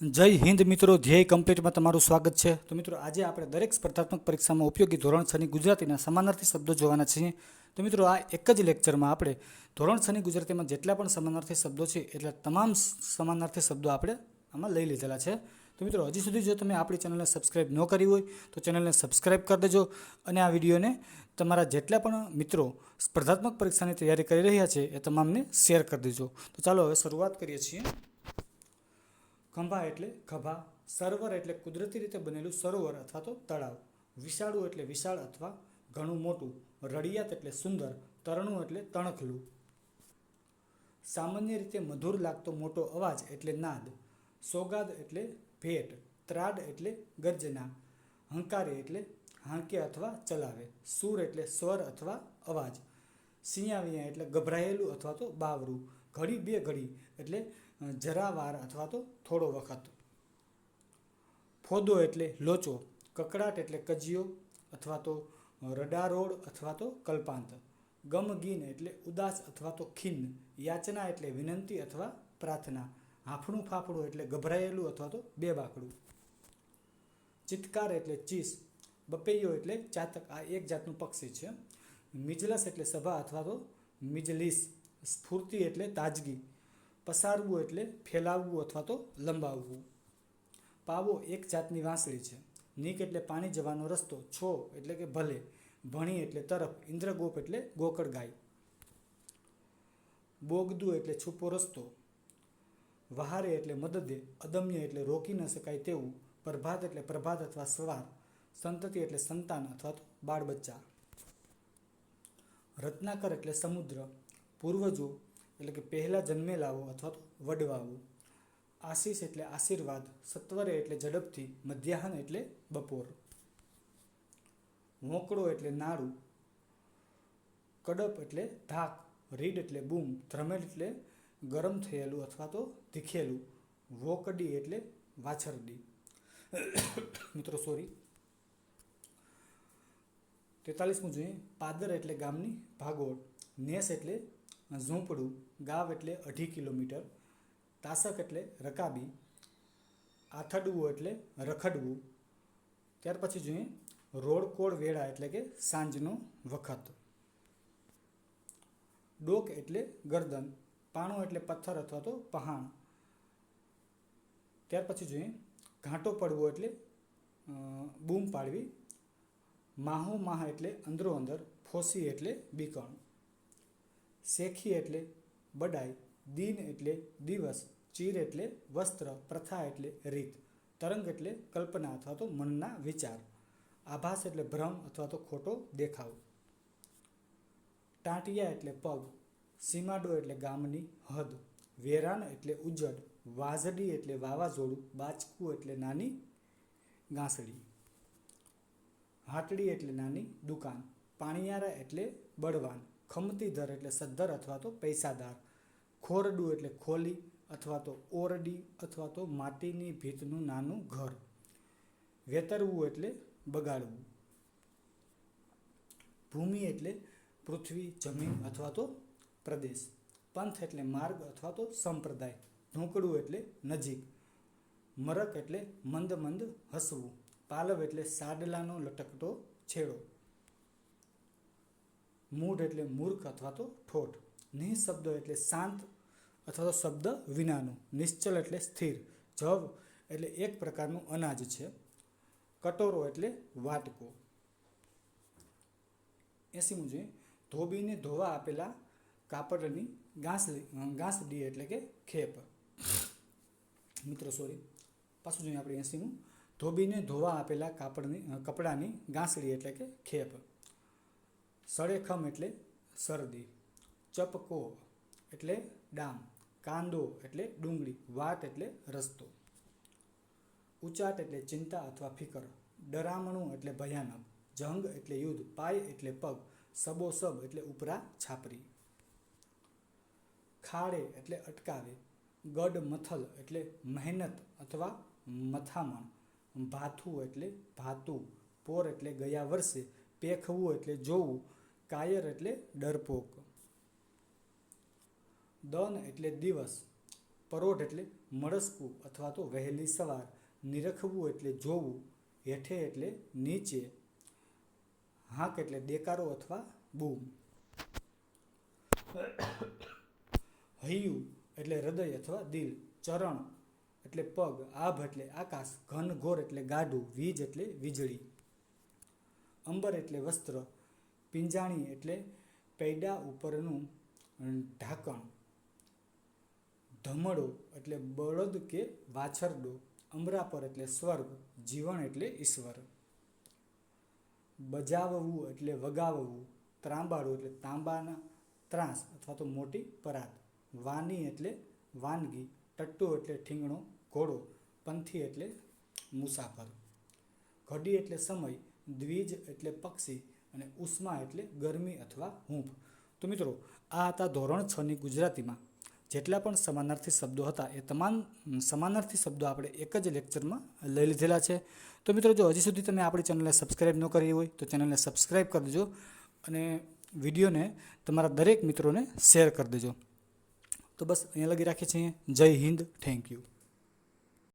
જય હિન્દ મિત્રો, ધ્યેય કમ્પ્લીટમાં તમારું સ્વાગત છે. તો મિત્રો, આજે આપણે દરેક સ્પર્ધાત્મક પરીક્ષામાં ઉપયોગી ધોરણ 6ની ગુજરાતીના સમાનાર્થી શબ્દો જોવાના છીએ. તો મિત્રો, આ એક જ લેક્ચરમાં આપણે ધોરણ 6ની ગુજરાતીમાં જેટલા પણ સમાનાર્થી શબ્દો છે એટલે તમામ સમાનાર્થી શબ્દો આપણે આમાં લઈ લીધેલા છે. તો મિત્રો, હજી સુધી જો તમે આપણી ચેનલને સબસ્ક્રાઇબ ન કરી હોય તો ચેનલને સબસ્ક્રાઇબ કરી દેજો અને આ વિડીયોને તમારા જેટલા પણ મિત્રો સ્પર્ધાત્મક પરીક્ષાની તૈયારી કરી રહ્યા છે એ તમામને શેર કરી દેજો. તો ચાલો હવે શરૂઆત કરીએ છીએ. ખંભા એટલે ખભા, સરોવર એટલે કુદરતી રીતે બનેલું સરોવર અથવા તો તળાવ, વિશાળું એટલે વિશાળ અથવા ઘણું મોટું, રડિયાત એટલે સુંદર, તરણું એટલે તણખલું. સામાન્ય રીતે મધુર લાગતો મોટો અવાજ એટલે નાદ, સોગાદ એટલે ભેટ, ત્રાડ એટલે ગર્જના, હંકારી એટલે હાંકે અથવા ચલાવે, સૂર એટલે સ્વર અથવા અવાજ, સિયાવિયા એટલે ગભરાયેલું અથવા તો બાવરું, ઘડી બે ઘડી એટલે જરા વાર અથવા તો થોડો વખત, ફોદો એટલે લોચો, કકડાટ એટલે કજિયો અથવા તો રડારોડ અથવા તો કલ્પાંત, ગમગીન એટલે ઉદાસ અથવા તો ખિન્ન, યાચના એટલે વિનંતી અથવા પ્રાર્થના, હાંફળું ફાફડું એટલે ગભરાયેલું અથવા તો બેબાકડું, ચિત્કાર એટલે ચીસ, બપૈયો એટલે ચાતક, આ એક જાતનું પક્ષી છે, મિજલસ એટલે સભા અથવા તો મિજલિસ, સ્ફૂર્તિ એટલે તાજગી, પસારવું એટલે ફેલાવવું અથવા તો લંબાવવું, પાવો એક જાતની વાંસળી છે, નીક એટલે પાણી જવાનો રસ્તો, છો એટલે કે ભલે, ભણી એટલે તરફ, ઇન્દ્રગોપ એટલે ગોકળ ગાય, બોગદું એટલે છૂપો રસ્તો, વહારે એટલે મદદે, અદમ્ય એટલે રોકી ન શકાય તેવું, પ્રભાત એટલે પ્રભાત અથવા સવાર, સંતતિ એટલે સંતાન અથવા તો બાળ બચ્ચા, રત્નાકર એટલે સમુદ્ર, પૂર્વજો એટલે કે પહેલા જન્મેલાઓ અથવા તો વડવાઓ, આશીષ એટલે આશીર્વાદ, સત્વરે એટલે ઝડપથી, મધ્યાહન એટલે બપોર, મોકળો એટલે નાળું, કડપ એટલે ધાક, રીડ એટલે બૂમ, ધ્રમેલ એટલે ગરમ થયેલું અથવા તો તીખેલું, વોકડી એટલે વાછરડી. મિત્રો સોરી. 43મું જોઈએ. પાદર એટલે ગામની ભાગોળ, નેસ એટલે ઝૂંપડું, ગાવ એટલે 2.5 કિલોમીટર, તાસક એટલે રકાબી, આથડવું એટલે રખડવું. ત્યાર પછી જોઈએ રોડકોળ વેળા એટલે કે સાંજનો વખત, ડોક એટલે ગરદન, પાણો એટલે પથ્થર અથવા તો પહાણ. ત્યાર પછી જોઈએ ઘાંટો પડવો એટલે બૂમ પાડવી, માહો માહ એટલે અંદરો અંદર, ફોસી એટલે બીકણ, શેખી એટલે બડાઈ, દિન એટલે દિવસ, ચીર એટલે વસ્ત્ર, પ્રથા એટલે રીત, તરંગ એટલે કલ્પના અથવા તો મનના વિચાર, આભાસ એટલે ભ્રમ અથવા તો ખોટો દેખાવ, ટાંટિયા એટલે પગ, સીમાડો એટલે ગામની હદ, વેરાન એટલે ઉજ્જડ, વાઝડી એટલે વાવાઝોડું, બાચકું એટલે નાની ગાંસડી, હાટડી એટલે નાની દુકાન, પાણીયારા એટલે બળવાન, ખમતીધર એટલે સદ્ધર અથવા તો પૈસાદાર, ખોરડું એટલે ખોલી અથવા તો ઓરડી અથવા તો માટીની ભીતનું નાનું ઘર, વેતરવું એટલે બગાડવું, ભૂમિ એટલે પૃથ્વી, જમીન અથવા તો પ્રદેશ, પંથ એટલે માર્ગ અથવા તો સંપ્રદાય, ઢોકળું એટલે નજીક, મરક એટલે મંદ મંદ હસવું, પાલવ એટલે સાડલાનો લટકતો છેડો, મૂઢ એટલે મૂર્ખ અથવા તો ઠોઠ, નિઃશબ્દ એટલે શાંત અથવા તો શબ્દ વિનાનું, નિશ્ચલ એટલે સ્થિર, જવ એટલે એક પ્રકારનું અનાજ છે, કટોરો એટલે વાટકો. 80મું જોઈએ. ધોબીને ધોવા આપેલા કાપડની ગાંસડી એટલે કે ખેપ. મિત્રો સોરી, પાછું જોઈએ આપણે 80મું. ધોબીને ધોવા આપેલા કપડાની ગાંસડી એટલે કે ખેપ, સળેખમ એટલે શરદી, ચપકો એટલે ડામ, કાંદો એટલે ડુંગળી, વાટ એટલે રસ્તો, ઉચાટ એટલે ચિંતા અથવા ફિકર, ડરામણું એટલે ભયાનક, જંગ એટલે યુદ્ધ, પાય એટલે પગ, સબોસબ એટલે ઉપરા છાપરી, ખાડે એટલે અટકાવે, ગડ મથલ એટલે મહેનત અથવા મથામણ, ભાથું એટલે ભાતું, પોર એટલે ગયા વર્ષે, પેખવું એટલે જોવું, કાયર એટલે ડરપોક, દન એટલે દિવસ, પરોઢ એટલે મળસ્કું અથવા તો વહેલી સવાર, નિરખવું એટલે જોવું, હેઠે એટલે નીચે, હાંક એટલે દેકારો અથવા બૂમ, હૈયું એટલે હૃદય અથવા દિલ, ચરણ એટલે પગ, આભ એટલે આકાશ, ઘન ઘોર એટલે ગાઢું, વીજ એટલે વીજળી, અંબર એટલે વસ્ત્ર, પિંજાણી એટલે પૈડા ઉપરનું ઢાંકણ, ધમડો એટલે બળદ કે વાછરડો, અમરાપર એટલે સ્વર્ગ, જીવન એટલે ઈશ્વર, બજાવવું એટલે વગાવવું, ત્રાંબાળું એટલે તાંબાના ત્રાસ અથવા તો મોટી પરાત, વાની એટલે વાનગી, ટટ્ટુ એટલે ઠીંગણો ઘોડો, પંથી એટલે મુસાફર, ઘડી એટલે સમય, દ્વિજ એટલે પક્ષી અને ઉષ્મા એટલે ગરમી અથવા હૂંફ. તો મિત્રો આ હતા ધોરણ 6ની ગુજરાતીમાં જેટલા પણ સમાનાર્થી શબ્દો હતા એ તમામ સમાનાર્થી શબ્દો આપણે એક જ લેક્ચરમાં લઈ લીધેલા છે. તો મિત્રો જો હજી સુધી તમે આપણી ચેનલને સબસ્ક્રાઈબ ન કરી હોય તો ચેનલને સબસ્ક્રાઈબ કરી દેજો અને વિડીયોને તમારા દરેક મિત્રોને શેર કરી દેજો. તો બસ અહીંયા લગી રાખીએ છીએ. જય હિન્દ, થેન્ક યુ.